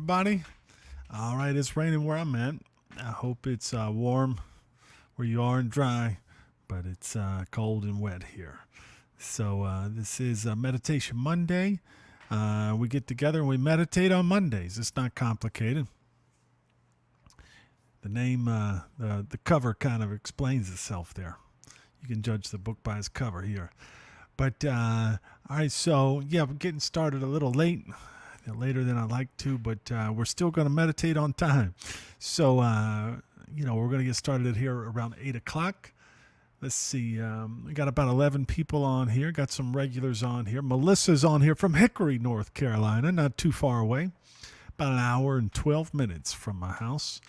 everybody. All right, it's raining where I'm at. I hope it's warm where you are and dry, but it's cold and wet here. So this is Meditation Monday. We get together and we meditate on Mondays. It's not complicated. The name, the cover kind of explains itself there. You can judge the book by its cover here. But all right, so yeah, we're getting started a little late, later than I'd like to, but we're still going to meditate on time. So we're going to get started here around 8 o'clock. Let's see, we got about 11 people on here. Got some regulars on here. Melissa's on here from Hickory, North Carolina, not too far away, about an hour and 12 minutes from my house.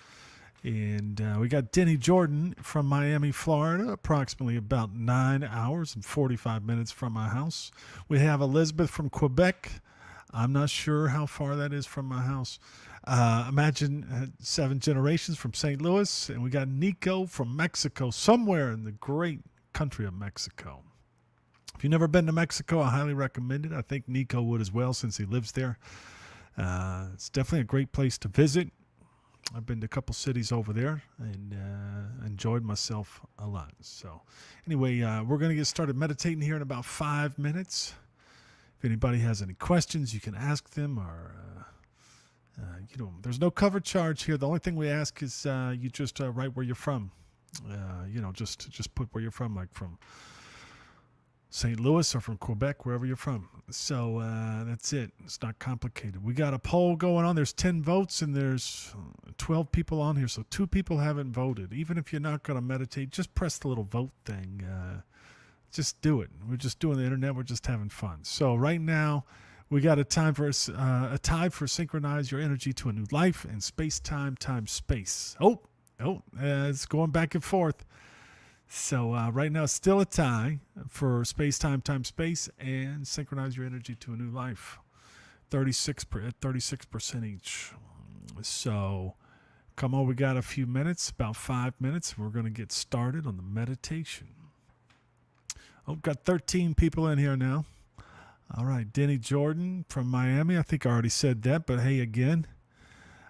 And we got Denny Jordan from Miami, Florida, approximately about 9 hours and 45 minutes from my house. We have Elizabeth from Quebec. I'm not sure how far that is from my house. Imagine 7 generations from St. Louis. And we got Nico from Mexico, somewhere in the great country of Mexico. If you've never been to Mexico, I highly recommend it. I think Nico would as well since he lives there. It's definitely a great place to visit. I've been to a couple cities over there and enjoyed myself a lot. So anyway, we're going to get started meditating here in about 5 minutes. If anybody has any questions, you can ask them, or there's no cover charge here. The only thing we ask is you just write where you're from. Just put where you're from, like from St. Louis or from Quebec, wherever you're from. So that's it. It's not complicated. We got a poll going on. There's 10 votes and there's 12 people on here. So 2 people haven't voted. Even if you're not going to meditate, just press the little vote thing. Just do it. We're just doing the internet. We're just having fun. So right now we got a tie for synchronize your energy to a new life and space-time, time-space. It's going back and forth. So right now, still a tie for space-time, time-space, and synchronize your energy to a new life. 36% each. So come on, we got a few minutes, about 5 minutes. We're going to get started on the meditation. Got 13 people in here now. All right, Denny Jordan from Miami. I think I already said that, but hey, again.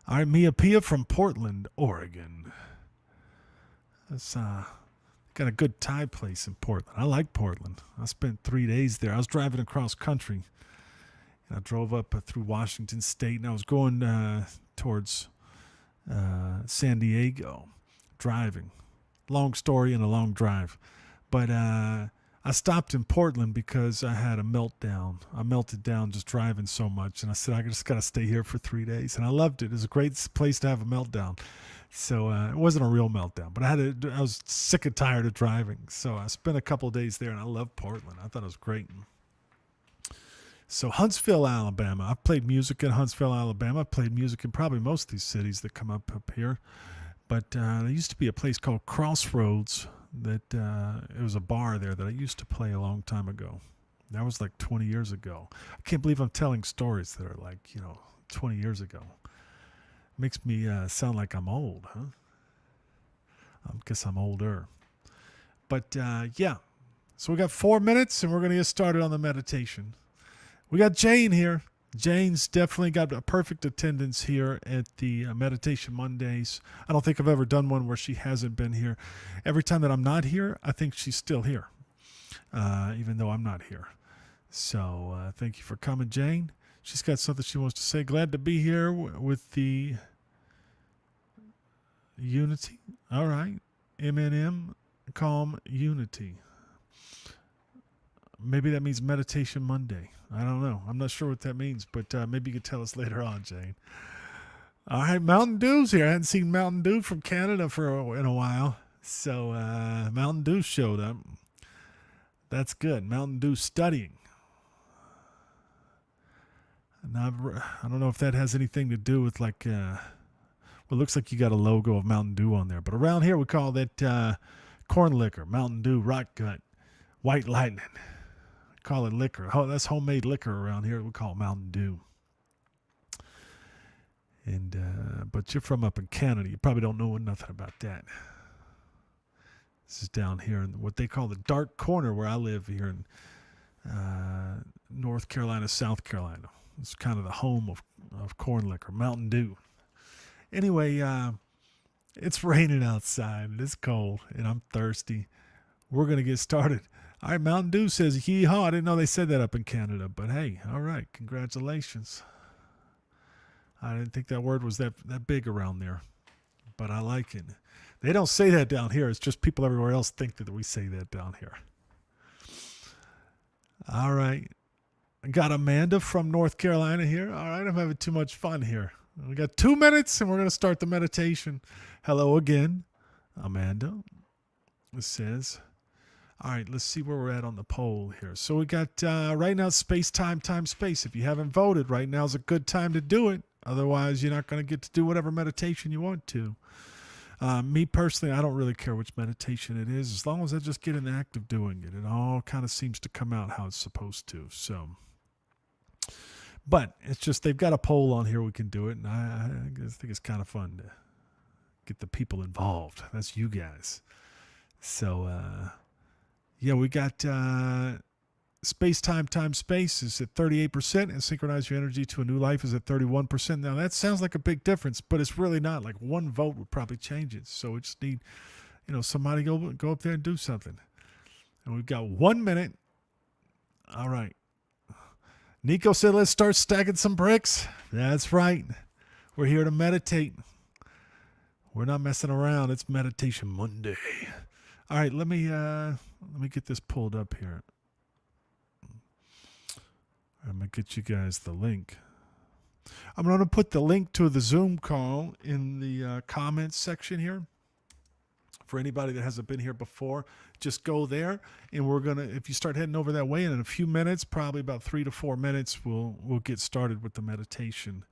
All right, Mia Pia from Portland, Oregon. That's got a good Thai place in Portland. I like Portland. I spent 3 days there. I was driving across country. And I drove up through Washington State, and I was going towards San Diego, driving. Long story and a long drive. But I stopped in Portland because I had a meltdown. I melted down just driving so much, and I said, I just got to stay here for 3 days. And I loved it. It was a great place to have a meltdown. So it wasn't a real meltdown, but I was sick and tired of driving. So I spent a couple of days there, and I loved Portland. I thought it was great. So Huntsville, Alabama. I've played music in Huntsville, Alabama. I've played music in probably most of these cities that come up here. But there used to be a place called Crossroads that it was a bar there that I used to play a long time ago. That was like 20 years ago. I can't believe I'm telling stories that are like, 20 years ago. Makes me sound like I'm old, huh? I guess I'm older. But, yeah. So we got 4 minutes, and we're going to get started on the meditation. We got Jane here. Jane's definitely got a perfect attendance here at the Meditation Mondays. I don't think I've ever done one where she hasn't been here. Every time that I'm not here, I think she's still here, even though I'm not here. So thank you for coming, Jane. She's got something she wants to say. Glad to be here with the Unity. All right. MNM, Calm Unity. Maybe that means Meditation Monday. I don't know. I'm not sure what that means, but maybe you could tell us later on, Jane. All right, Mountain Dew's here. I hadn't seen Mountain Dew from Canada in a while. So Mountain Dew showed up. That's good. Mountain Dew studying. Now, I don't know if that has anything to do with like, it looks like you got a logo of Mountain Dew on there. But around here we call that corn liquor, Mountain Dew, Rock Gut, White Lightning. Call it liquor. Oh, that's homemade liquor around here. We call it Mountain Dew. And but you're from up in Canada. You probably don't know nothing about that. This is down here in what they call the dark corner where I live here in North Carolina, South Carolina. It's kind of the home of corn liquor, Mountain Dew. Anyway, it's raining outside and it's cold and I'm thirsty. We're going to get started. All right, Mountain Dew says yee-haw. I didn't know they said that up in Canada, but hey, all right, congratulations. I didn't think that word was that big around there, but I like it. They don't say that down here. It's just people everywhere else think that we say that down here. All right. I got Amanda from North Carolina here. All right, I'm having too much fun here. We got 2 minutes and we're going to start the meditation. Hello again, Amanda. It says, all right, let's see where we're at on the poll here. So we got right now space, time, space. If you haven't voted, right now is a good time to do it. Otherwise, you're not going to get to do whatever meditation you want to. Me personally, I don't really care which meditation it is. As long as I just get in the act of doing it, it all kind of seems to come out how it's supposed to. So, but it's just they've got a poll on here. We can do it, and I think it's kind of fun to get the people involved. That's you guys. So, yeah, we got space, time, space is at 38%, and synchronize your energy to a new life is at 31%. Now, that sounds like a big difference, but it's really not. Like one vote would probably change it. So we just need, somebody go up there and do something. And we've got 1 minute. All right. Nico said, let's start stacking some bricks. That's right. We're here to meditate. We're not messing around. It's Meditation Monday. All right, let me get this pulled up here. I'm going to get you guys the link. I'm going to put the link to the Zoom call in the comments section here. For anybody that hasn't been here before, just go there, and we're going to, if you start heading over that way, and in a few minutes, probably about 3 to 4 minutes, we'll get started with the meditation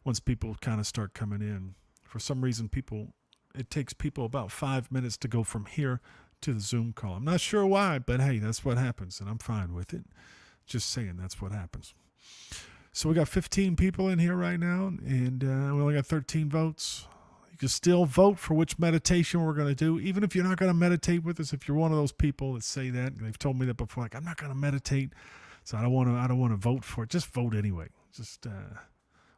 once people kind of start coming in. For some reason, it takes people about 5 minutes to go from here to the Zoom call. I'm not sure why, but hey, that's what happens, and I'm fine with it. Just saying, that's what happens. So we got 15 people in here right now, and we only got 13 votes. You can still vote for which meditation we're going to do, even if you're not going to meditate with us. If you're one of those people that say that, and they've told me that before, like I'm not going to meditate, so I don't want to vote for it. Just vote anyway. Just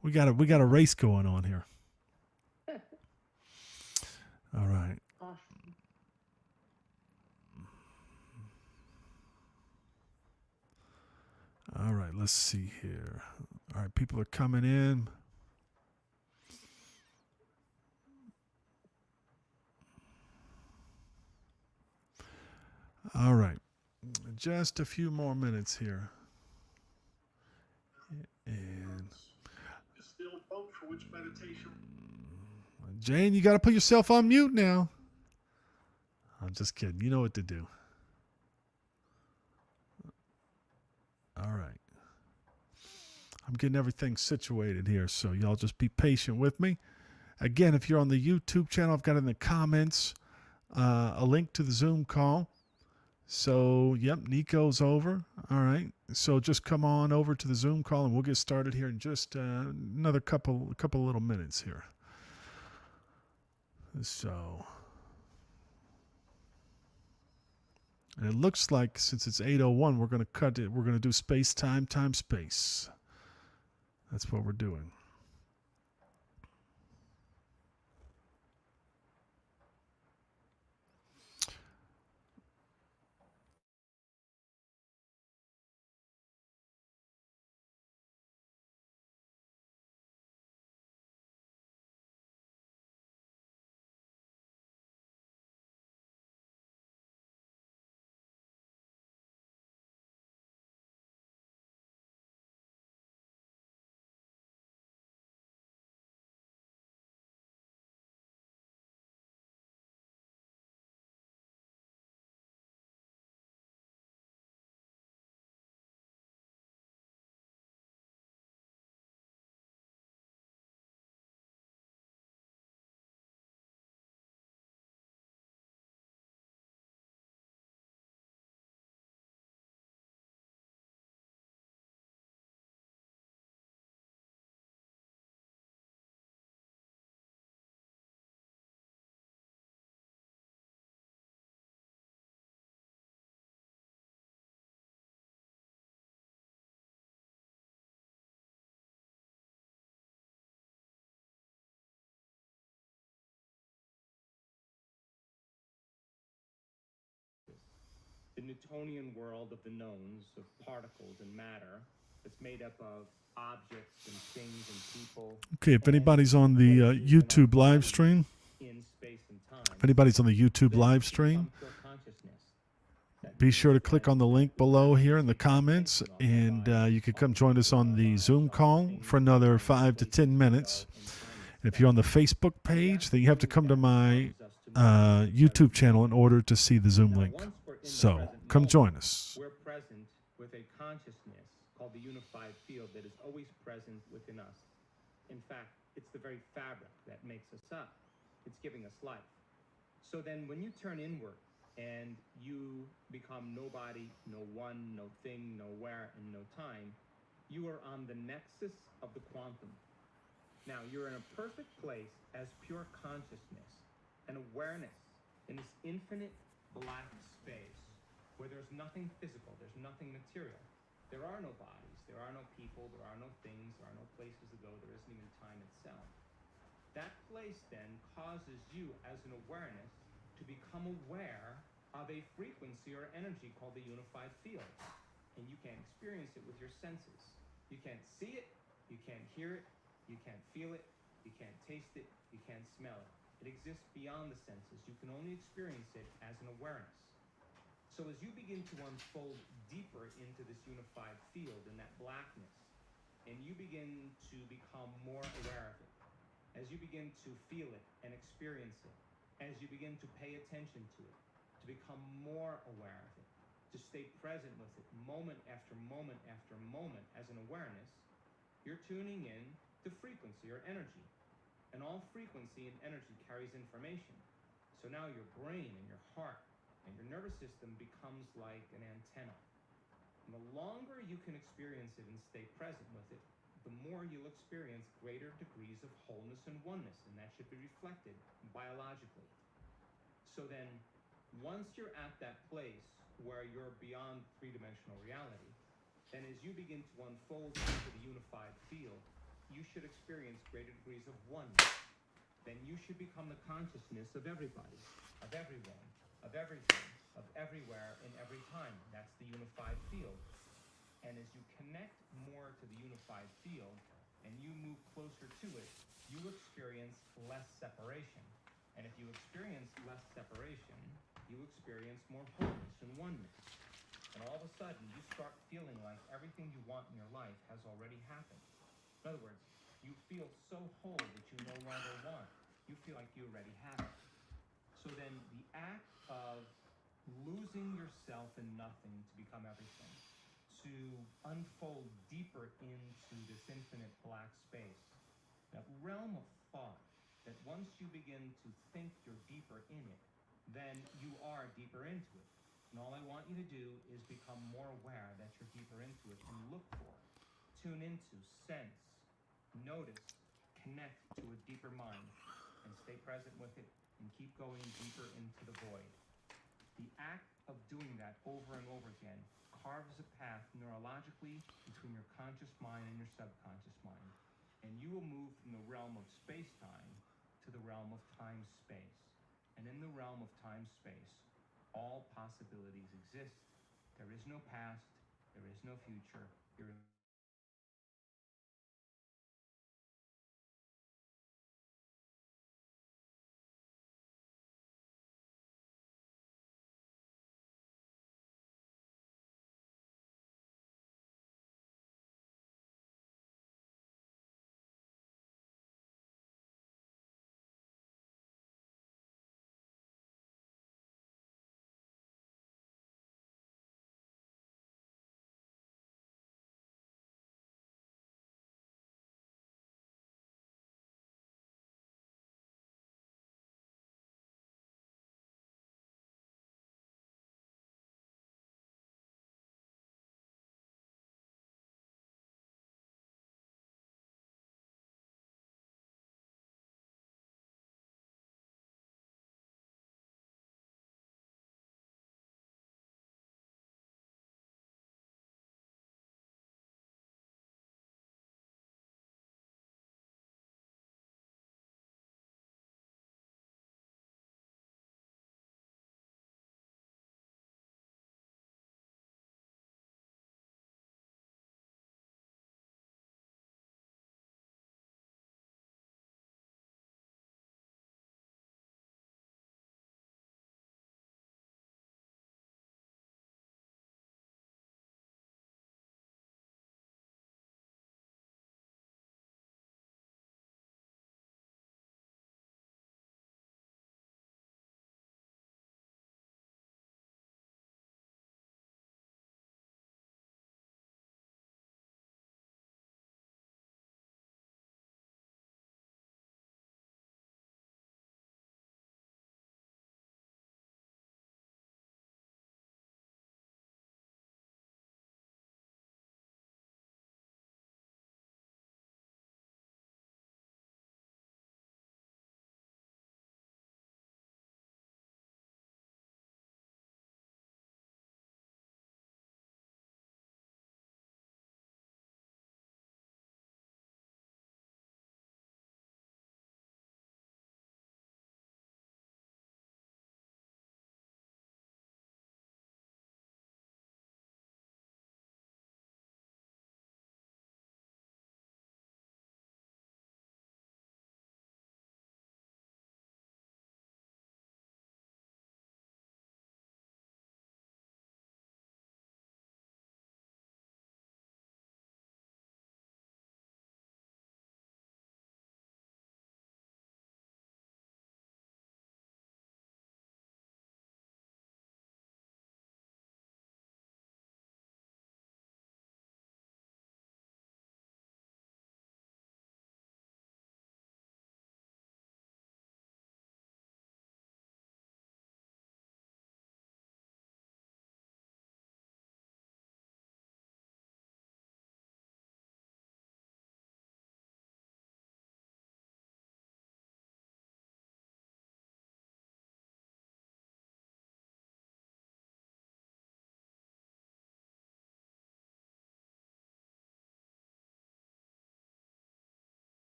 we got a race going on here. All right. Awesome. All right, let's see here. All right, people are coming in. All right, just a few more minutes here. And still vote for which meditation. Jane, you got to put yourself on mute now. I'm just kidding. You know what to do. All right. I'm getting everything situated here, so y'all just be patient with me. Again, if you're on the YouTube channel, I've got in the comments a link to the Zoom call. So, yep, Nico's over. All right. So just come on over to the Zoom call, and we'll get started here in just another couple little minutes here. So, and it looks like since it's 8:01, we're going to cut it. We're going to do space, time, space. That's what we're doing. the Newtonian world of the knowns, of particles and matter, that's made up of objects and things and people, Okay, if and anybody's on the places in our YouTube live bodies stream, in space and time, if anybody's on the YouTube then live to stream, become pure consciousness. That be sure means to click on then the that link the below here in the representation of comments, thinking on our and bodies, you can all come the join us people in on our the lives, Zoom all the call things for and another times and 5 to 10 places we minutes. go and time And if you're itself. on the Facebook The page, then you have to come to afternoon my then allows us to move into the YouTube present channel in moment. order to see the Zoom Now, link. once we're in the So present come moment, join us. we're present with a consciousness called the unified field that is always present within us. In fact, it's the very fabric that makes us up. It's giving us life. So then when you turn inward and you become nobody, no one, no thing, nowhere, and no time, you are on the nexus of the quantum. Now, you're in a perfect place as pure consciousness and awareness in this infinite black space where there's nothing physical, there's nothing material. There are no bodies, there are no people, there are no things, there are no places to go, there isn't even time itself. That place then causes you as an awareness to become aware of a frequency or energy called the unified field. And you can experience it with your senses. You can't see it, you can't hear it, you can't feel it, you can't taste it, you can't smell it. It exists beyond the senses. You can only experience it as an awareness. So as you begin to unfold deeper into this unified field in that blackness, and you begin to become more aware of it, as you begin to feel it and experience it, as you begin to pay attention to it, to become more aware of it, to stay present with it moment after moment after moment as an awareness, you're tuning in to frequency or energy. And all frequency and energy carries information. So now your brain and your heart and your nervous system becomes like an antenna. And the longer you can experience it and stay present with it, the more you'll experience greater degrees of wholeness and oneness, and that should be reflected biologically. So then, once you're at that place where you're beyond three-dimensional reality, then as you begin to unfold into the unified field, you should experience greater degrees of oneness. Then you should become the consciousness of everybody, of everyone, of everything, of everywhere, in every time. That's the unified field. And as you connect more to the unified field and you move closer to it, you experience less separation. And if you experience less separation, you experience more wholeness and oneness. And all of a sudden, you start feeling like everything you want in your life has already happened. In other words, you feel so whole that you no longer want. You feel like you already have it. So then the act of losing yourself in nothing to become everything, to unfold deeper into this infinite black space, that realm of thought, that once you begin to think you're deeper in it, then you are deeper into it. And all I want you to do is become more aware that you're deeper into it and look for it. Tune into, sense, notice, connect to a deeper mind, and stay present with it and keep going deeper into the void. The act of doing that over and over again carves a path neurologically between your conscious mind and your subconscious mind. And you will move from the realm of space-time to the realm of time-space. And in the realm of time-space, all possibilities exist. There is no past, there is no future, there is